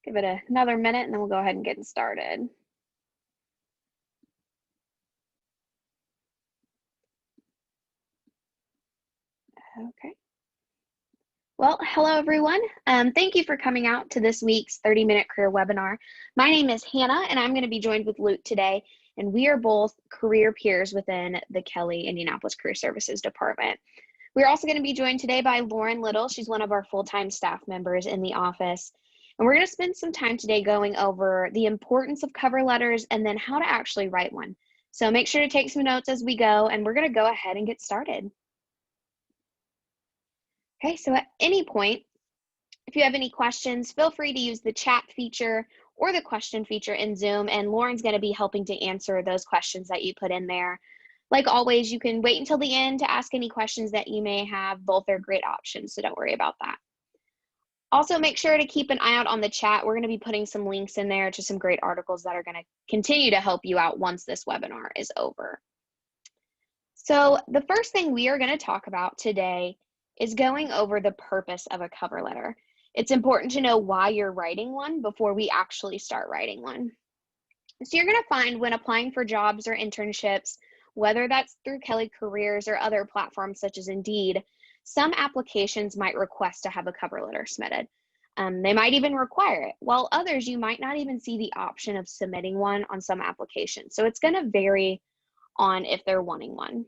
Give it another minute and then we'll go ahead and get started. Okay. Well, hello everyone. Thank you for coming out to this week's 30-minute career webinar. My name is Hannah and I'm going to be joined with Luke today, and we are both career peers within the Kelley Indianapolis Career Services Department. We're also going to be joined today by Lauren Little. She's one of our full-time staff members in the office. And we're going to spend some time today going over the importance of cover letters and then how to actually write one. So make sure to take some notes as we go, and we're going to go ahead and get started. Okay, so at any point, if you have any questions, feel free to use the chat feature or the question feature in Zoom, and Lauren's going to be helping to answer those questions that you put in there. Like always, you can wait until the end to ask any questions that you may have. Both are great options, so don't worry about that. Also, make sure to keep an eye out on the chat. We're going to be putting some links in there to some great articles that are going to continue to help you out once this webinar is over. So the first thing we are going to talk about today is going over the purpose of a cover letter. It's important to know why you're writing one before we actually start writing one. So you're going to find when applying for jobs or internships, whether that's through Kelley Careers or other platforms such as Indeed, some applications might request to have a cover letter submitted. They might even require it, while others you might not even see the option of submitting one on some applications. So it's going to vary on if they're wanting one.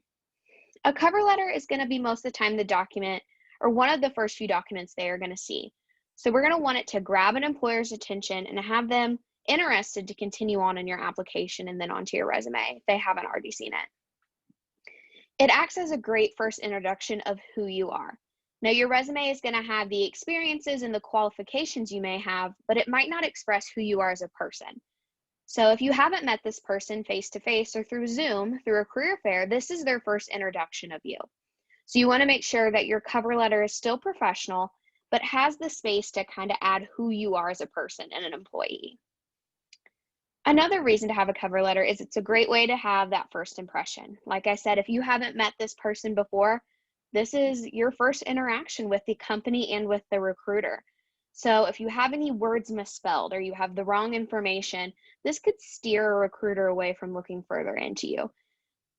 A cover letter is going to be most of the time the document or one of the first few documents they are going to see. So we're going to want it to grab an employer's attention and have them interested to continue on in your application and then onto your resume if they haven't already seen it. It acts as a great first introduction of who you are. Now, your resume is going to have the experiences and the qualifications you may have, but it might not express who you are as a person. So if you haven't met this person face-to-face or through Zoom, through a career fair, this is their first introduction of you. So you want to make sure that your cover letter is still professional, but has the space to kind of add who you are as a person and an employee. Another reason to have a cover letter is it's a great way to have that first impression. Like I said, if you haven't met this person before, this is your first interaction with the company and with the recruiter. So if you have any words misspelled or you have the wrong information, this could steer a recruiter away from looking further into you.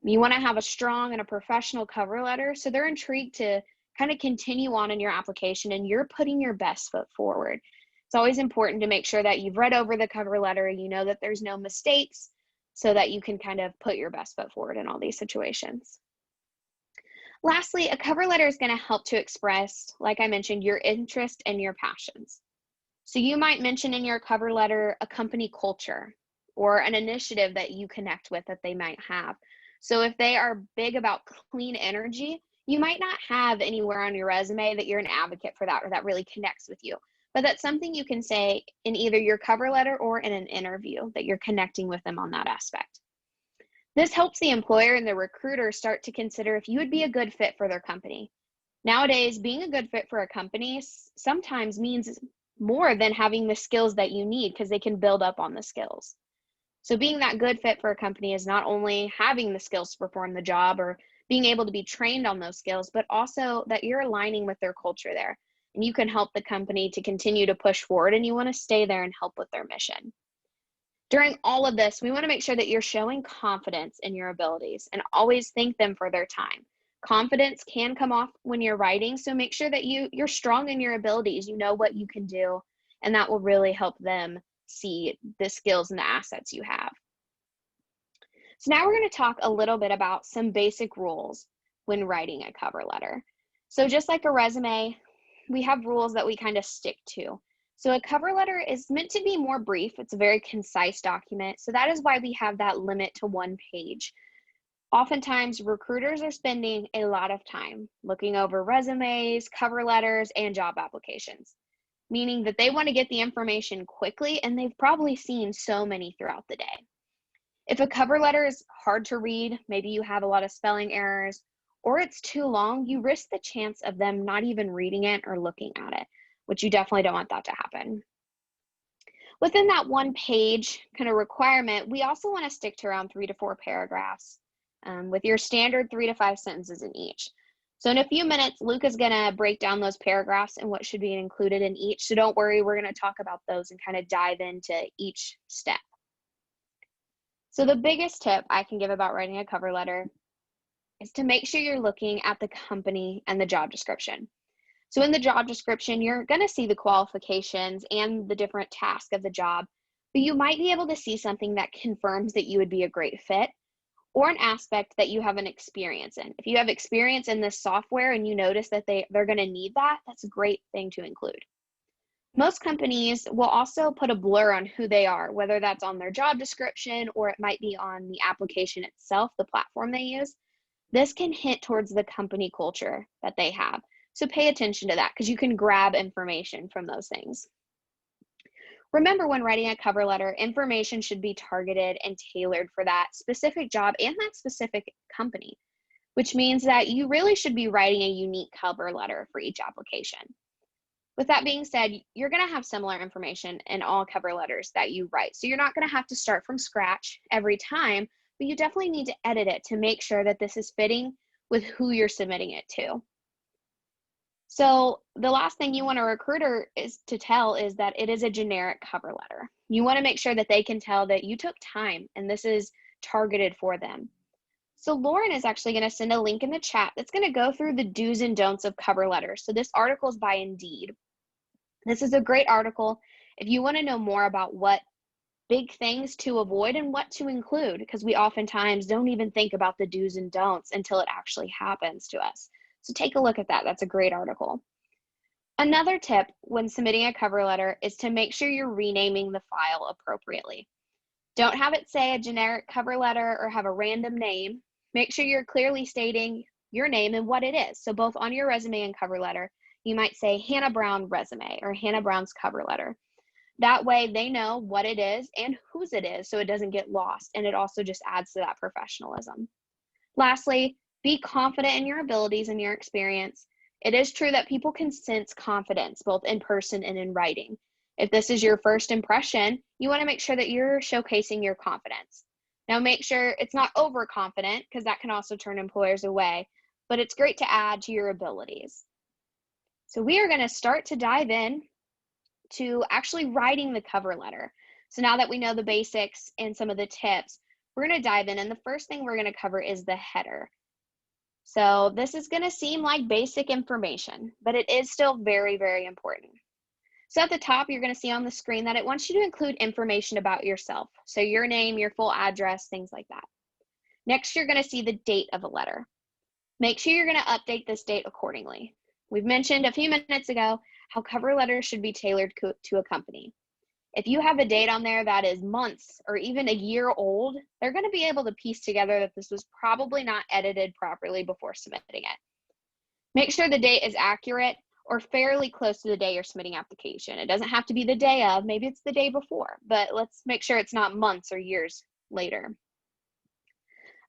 You want to have a strong and a professional cover letter so they're intrigued to kind of continue on in your application and you're putting your best foot forward. It's always important to make sure that you've read over the cover letter, you know that there's no mistakes so that you can kind of put your best foot forward in all these situations. Lastly, a cover letter is going to help to express, like I mentioned, your interest and your passions. So you might mention in your cover letter a company culture or an initiative that you connect with that they might have. So if they are big about clean energy, you might not have anywhere on your resume that you're an advocate for that or that really connects with you. But that's something you can say in either your cover letter or in an interview that you're connecting with them on that aspect. This helps the employer and the recruiter start to consider if you would be a good fit for their company. Nowadays, being a good fit for a company sometimes means more than having the skills that you need because they can build up on the skills. So being that good fit for a company is not only having the skills to perform the job or being able to be trained on those skills, but also that you're aligning with their culture there. And you can help the company to continue to push forward and you want to stay there and help with their mission. During all of this, we want to make sure that you're showing confidence in your abilities and always thank them for their time. Confidence can come off when you're writing, so make sure that you're strong in your abilities, you know what you can do, and that will really help them see the skills and the assets you have. So now we're going to talk a little bit about some basic rules when writing a cover letter. So just like a resume, we have rules that we kind of stick to. So a cover letter is meant to be more brief. It's a very concise document. So that is why we have that limit to 1 page. Oftentimes, recruiters are spending a lot of time looking over resumes, cover letters, and job applications, meaning that they want to get the information quickly, and they've probably seen so many throughout the day. If a cover letter is hard to read, maybe you have a lot of spelling errors, or it's too long, you risk the chance of them not even reading it or looking at it, which you definitely don't want that to happen. Within that 1 page kind of requirement, we also want to stick to around 3 to 4 paragraphs with your standard 3 to 5 sentences in each. So in a few minutes, Luke is going to break down those paragraphs and what should be included in each. So don't worry, we're going to talk about those and kind of dive into each step. So the biggest tip I can give about writing a cover letter is to make sure you're looking at the company and the job description. So in the job description, you're going to see the qualifications and the different tasks of the job, but you might be able to see something that confirms that you would be a great fit, or an aspect that you have an experience in. If you have experience in this software and you notice that they're going to need that, that's a great thing to include. Most companies will also put a blur on who they are, whether that's on their job description or it might be on the application itself, the platform they use. This can hint towards the company culture that they have. So pay attention to that because you can grab information from those things. Remember, when writing a cover letter, information should be targeted and tailored for that specific job and that specific company, which means that you really should be writing a unique cover letter for each application. With that being said, you're going to have similar information in all cover letters that you write. So you're not going to have to start from scratch every time, but you definitely need to edit it to make sure that this is fitting with who you're submitting it to. So the last thing you want a recruiter is to tell is that it is a generic cover letter. You want to make sure that they can tell that you took time and this is targeted for them. So Lauren is actually going to send a link in the chat that's going to go through the do's and don'ts of cover letters. So this article is by Indeed. This is a great article if you want to know more about what big things to avoid and what to include, because we oftentimes don't even think about the do's and don'ts until it actually happens to us. So take a look at that. That's a great article. Another tip when submitting a cover letter is to make sure you're renaming the file appropriately. Don't have it say a generic cover letter or have a random name. Make sure you're clearly stating your name and what it is. So both on your resume and cover letter, you might say Hannah Brown resume or Hannah Brown's cover letter. That way they know what it is and whose it is so it doesn't get lost, and it also just adds to that professionalism. Lastly, be confident in your abilities and your experience. It is true that people can sense confidence both in person and in writing. If this is your first impression, you want to make sure that you're showcasing your confidence. Now make sure it's not overconfident because that can also turn employers away, but it's great to add to your abilities. So we are going to start to dive in to actually writing the cover letter. So now that we know the basics and some of the tips, we're going to dive in, and the first thing we're going to cover is the header. So this is going to seem like basic information, but it is still very, very important. So at the top, you're going to see on the screen that it wants you to include information about yourself. So your name, your full address, things like that. Next, you're going to see the date of a letter. Make sure you're going to update this date accordingly. We've mentioned a few minutes ago how cover letters should be tailored to a company. If you have a date on there that is months or even a year old, they're going to be able to piece together that this was probably not edited properly before submitting it. Make sure the date is accurate or fairly close to the day you're submitting application. It doesn't have to be the day of, maybe it's the day before, but let's make sure it's not months or years later.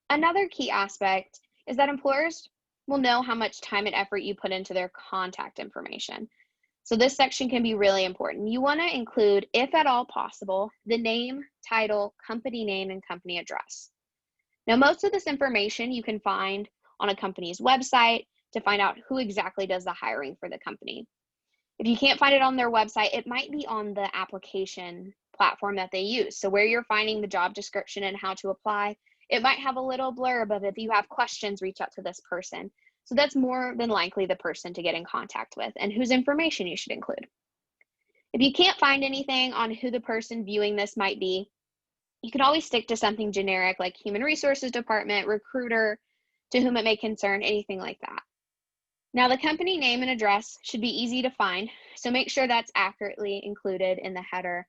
Another key aspect is that employers will know how much time and effort you put into their contact information. So this section can be really important. You want to include, if at all possible, the name, title, company name, and company address. Now, most of this information you can find on a company's website to find out who exactly does the hiring for the company. If you can't find it on their website, it might be on the application platform that they use. So where you're finding the job description and how to apply, it might have a little blurb of, if you have questions, reach out to this person. So that's more than likely the person to get in contact with and whose information you should include. If you can't find anything on who the person viewing this might be, you can always stick to something generic like human resources department, recruiter, to whom it may concern, anything like that. Now, the company name and address should be easy to find, so make sure that's accurately included in the header.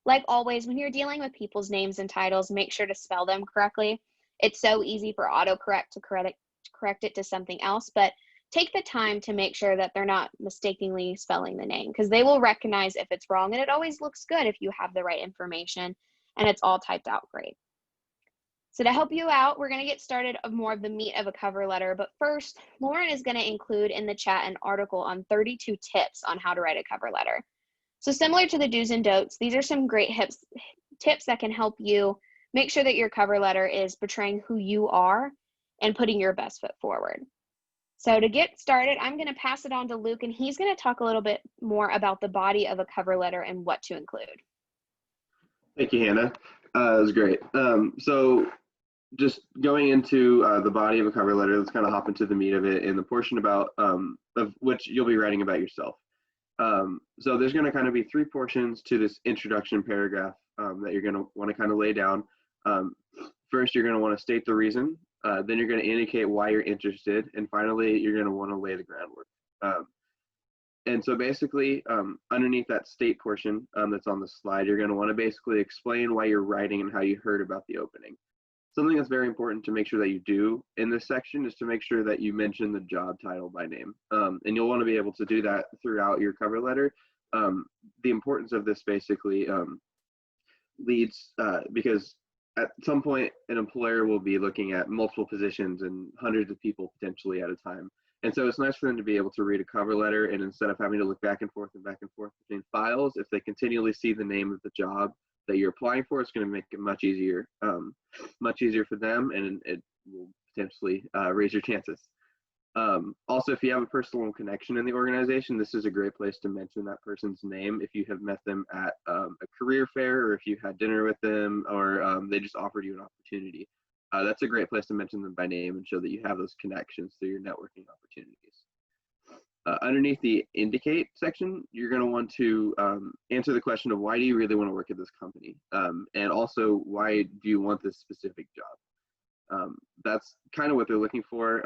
Like always, when you're dealing with people's names and titles, make sure to spell them correctly. It's so easy for autocorrect to correct it to something else, but take the time to make sure that they're not mistakenly spelling the name, because they will recognize if it's wrong, and it always looks good if you have the right information and it's all typed out great. So to help you out, we're going to get started of more of the meat of a cover letter, but first, Lauren is going to include in the chat an article on 32 tips on how to write a cover letter. So similar to the do's and don'ts, these are some great tips that can help you make sure that your cover letter is portraying who you are and putting your best foot forward. So to get started, I'm going to pass it on to Luke, and he's going to talk a little bit more about the body of a cover letter and what to include. Thank you, Hannah. That was great. So just going into the body of a cover letter, let's kind of hop into the meat of it and the portion about of which you'll be writing about yourself. So there's going to kind of be three portions to this introduction paragraph that you're going to want to kind of lay down. First, you're going to want to state the reason. Then you're going to indicate why you're interested. And finally, you're going to want to lay the groundwork. And so basically, underneath that state portion that's on the slide, you're going to want to basically explain why you're writing and how you heard about the opening. Something that's very important to make sure that you do in this section is to make sure that you mention the job title by name. And you'll want to be able to do that throughout your cover letter. The importance of this basically leads, because at some point, an employer will be looking at multiple positions and hundreds of people potentially at a time. And so it's nice for them to be able to read a cover letter, and instead of having to look back and forth between files, if they continually see the name of the job that you're applying for, it's going to make it much easier for them, and it will potentially raise your chances. Also, if you have a personal connection in the organization, this is a great place to mention that person's name if you have met them at a career fair, or if you had dinner with them, or they just offered you an opportunity. That's a great place to mention them by name and show that you have those connections through your networking opportunities. Underneath the indicate section, you're going to want to answer the question of why do you really want to work at this company? And also, why do you want this specific job? That's kind of what they're looking for.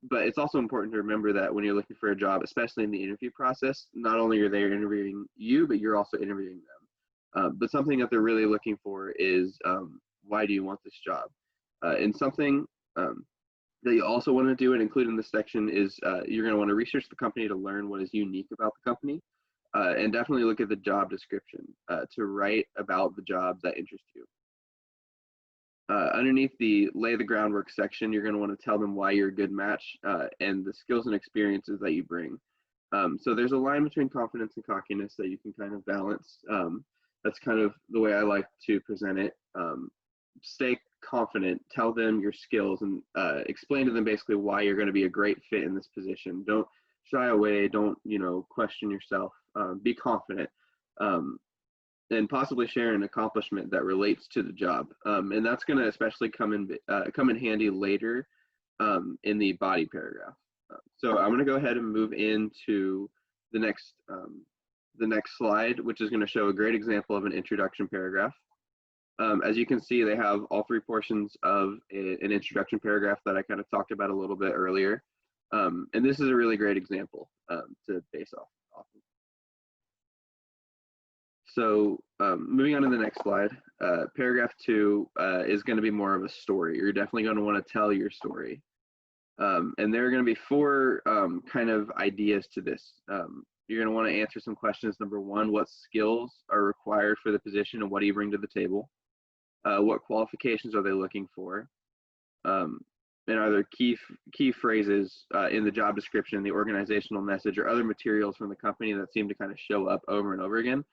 But it's also important to remember that when you're looking for a job, especially in the interview process, not only are they interviewing you, but you're also interviewing them. But something that they're really looking for is why do you want this job? And something that you also want to do and include in this section is you're going to want to research the company to learn what is unique about the company, and definitely look at the job description to write about the jobs that interest you. Underneath the lay the groundwork section, you're going to want to tell them why you're a good match and the skills and experiences that you bring. So there's a line between confidence and cockiness that you can kind of balance. That's kind of the way I like to present it. Stay confident, tell them your skills, and explain to them basically why you're going to be a great fit in this position. Don't shy away, don't question yourself. Be confident, and possibly share an accomplishment that relates to the job. And that's going to especially come in handy later in the body paragraph. So I'm going to go ahead and move into the next slide, which is going to show a great example of an introduction paragraph. As you can see, they have all three portions of an introduction paragraph that I kind of talked about a little bit earlier. And this is a really great example to base off of. So moving on to the next slide, paragraph 2 is going to be more of a story. You're definitely going to want to tell your story. And there are going to be 4 kind of ideas to this. You're going to want to answer some questions. Number 1, what skills are required for the position and what do you bring to the table? What qualifications are they looking for? And are there key phrases in the job description, the organizational message, or other materials from the company that seem to kind of show up over and over again?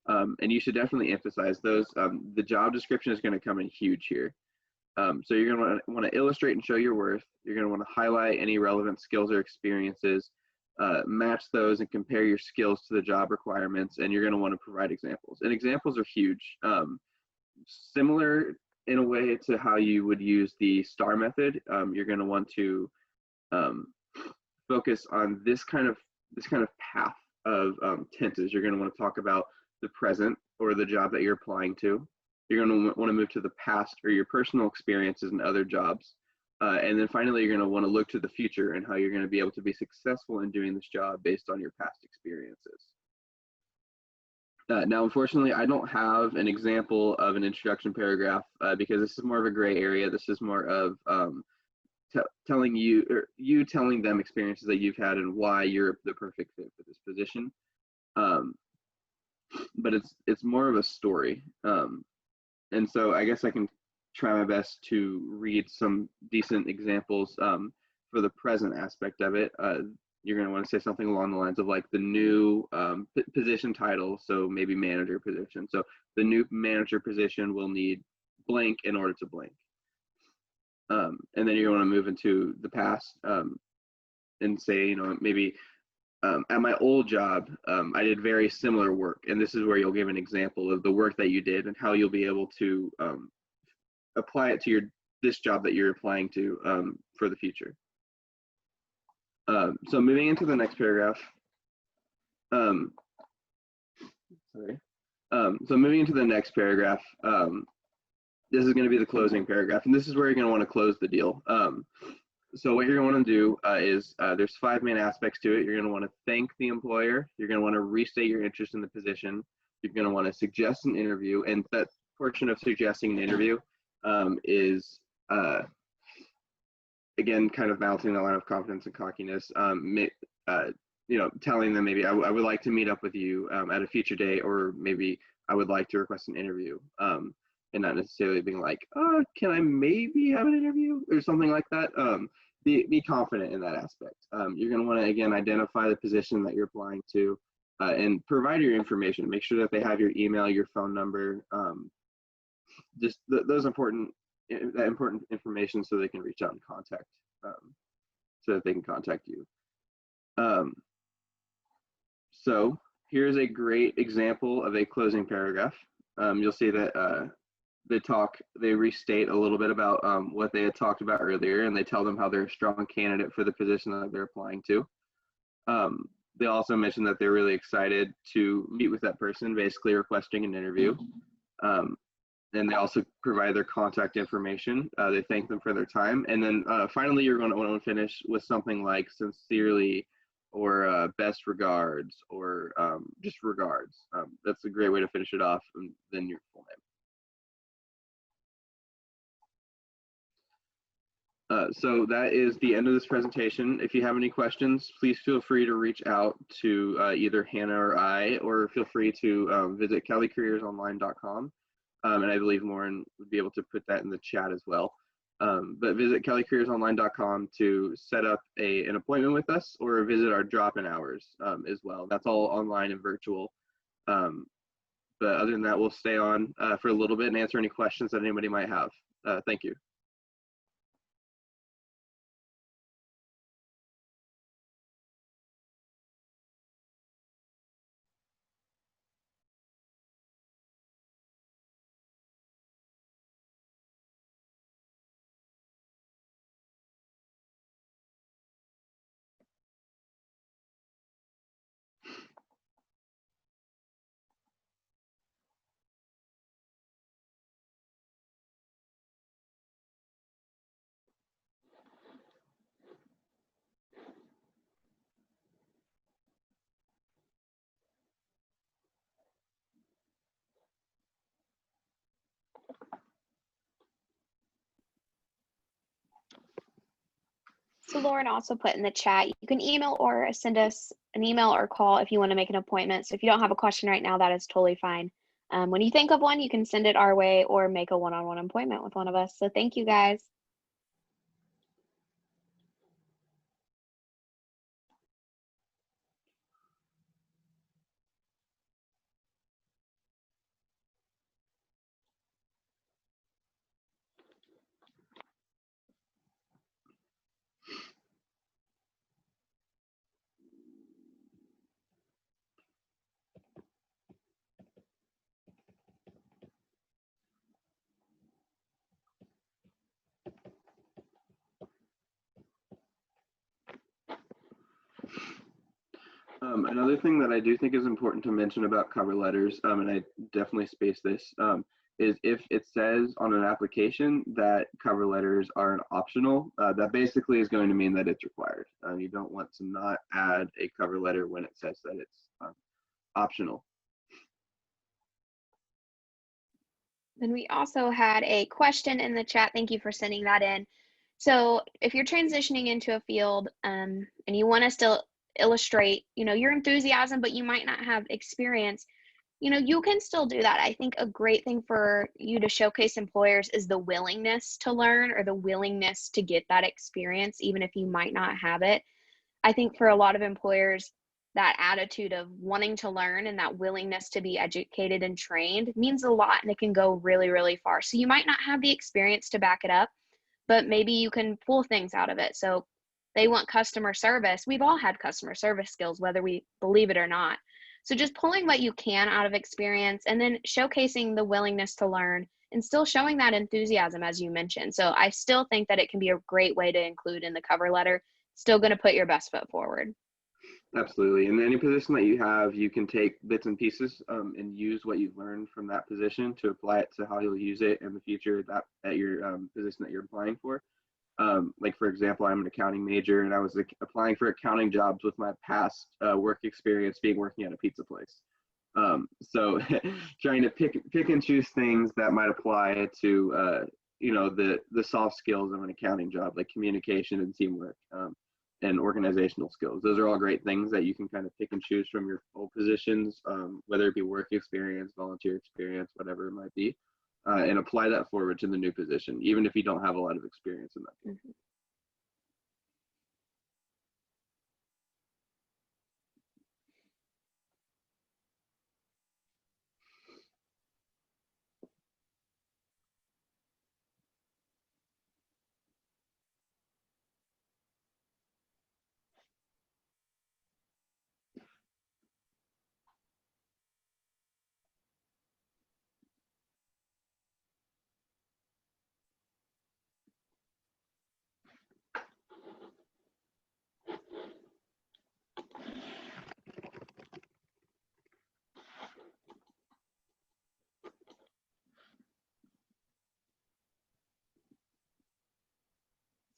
And you should definitely emphasize those. The job description is going to come in huge here. So you're going to want to illustrate and show your worth. You're going to want to highlight any relevant skills or experiences, match those and compare your skills to the job requirements, and you're going to want to provide examples. And examples are huge. Similar in a way to how you would use the STAR method, you're going to want to focus on this kind of path of tenses. You're going to want to talk about the present or the job that you're applying to. You're going to want to move to the past or your personal experiences and other jobs. And then finally, you're going to want to look to the future and how you're going to be able to be successful in doing this job based on your past experiences. Now, unfortunately, I don't have an example of an introduction paragraph because this is more of a gray area. This is more of telling them experiences that you've had and why you're the perfect fit for this position. But it's more of a story. And so I guess I can try my best to read some decent examples for the present aspect of it. You're going to want to say something along the lines of like the new position title, so maybe manager position. So the new manager position will need blank in order to blank. And then you're going to move into the past. and say, you know, maybe at my old job, I did very similar work, and this is where you'll give an example of the work that you did and how you'll be able to apply it to this job that you're applying to for the future. So moving into the next paragraph. So moving into the next paragraph, this is going to be the closing paragraph, and this is where you're going to want to close the deal. So what you're going to want to do is there's 5 main aspects to it. You're going to want to thank the employer. You're going to want to restate your interest in the position. You're going to want to suggest an interview, and that portion of suggesting an interview is again kind of balancing the line of confidence and cockiness. You know, telling them maybe I would like to meet up with you at a future date, or maybe I would like to request an interview, and not necessarily being like, oh, can I maybe have an interview or something like that. Be confident in that aspect. You're going to want to, again, identify the position that you're applying to and provide your information. Make sure that they have your email, your phone number, just those important information so they can reach out and contact, so that they can contact you. So here's a great example of a closing paragraph. You'll see that they restate a little bit about what they had talked about earlier, and they tell them how they're a strong candidate for the position that they're applying to. They also mention that they're really excited to meet with that person, basically requesting an interview. And they also provide their contact information. They thank them for their time. And then finally, you're going to want to finish with something like sincerely, or best regards, or just regards. That's a great way to finish it off, and then your full name. So that is the end of this presentation. If you have any questions, please feel free to reach out to either Hannah or I, or feel free to visit kelleycareersonline.com. And I believe Lauren would be able to put that in the chat as well. But visit kelleycareersonline.com to set up an appointment with us, or visit our drop-in hours as well. That's all online and virtual. But other than that, we'll stay on for a little bit and answer any questions that anybody might have. Thank you. So Lauren also put in the chat, you can email or send us an email or call if you want to make an appointment. So if you don't have a question right now, that is totally fine. When you think of one, you can send it our way or make a one-on-one appointment with one of us. So thank you guys. Another thing that I do think is important to mention about cover letters, and I definitely space this, is if it says on an application that cover letters are an optional, that basically is going to mean that it's required. You don't want to not add a cover letter when it says that it's optional. Then we also had a question in the chat. Thank you for sending that in. So if you're transitioning into a field and you want to still illustrate, your enthusiasm, but you might not have experience, you can still do that. I think a great thing for you to showcase employers is the willingness to learn, or the willingness to get that experience, even if you might not have it. I think for a lot of employers, that attitude of wanting to learn and that willingness to be educated and trained means a lot, and it can go really, really far. So you might not have the experience to back it up, but maybe you can pull things out of it. So They want customer service. We've all had customer service skills, whether we believe it or not. So just pulling what you can out of experience and then showcasing the willingness to learn and still showing that enthusiasm, as you mentioned. So I still think that it can be a great way to include in the cover letter, still going to put your best foot forward. Absolutely. In any position that you have, you can take bits and pieces and use what you've learned from that position to apply it to how you'll use it in the future at your position that you're applying for. Like, for example, I'm an accounting major, and I was applying for accounting jobs with my past work experience working at a pizza place. So trying to pick and choose things that might apply to the soft skills of an accounting job, like communication and teamwork. And organizational skills. Those are all great things that you can kind of pick and choose from your old positions, whether it be work experience, volunteer experience, whatever it might be, and apply that forward to the new position, even if you don't have a lot of experience in that. Mm-hmm.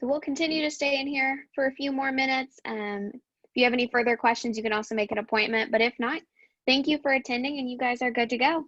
So we'll continue to stay in here for a few more minutes. If you have any further questions, you can also make an appointment. But if not, thank you for attending, and you guys are good to go.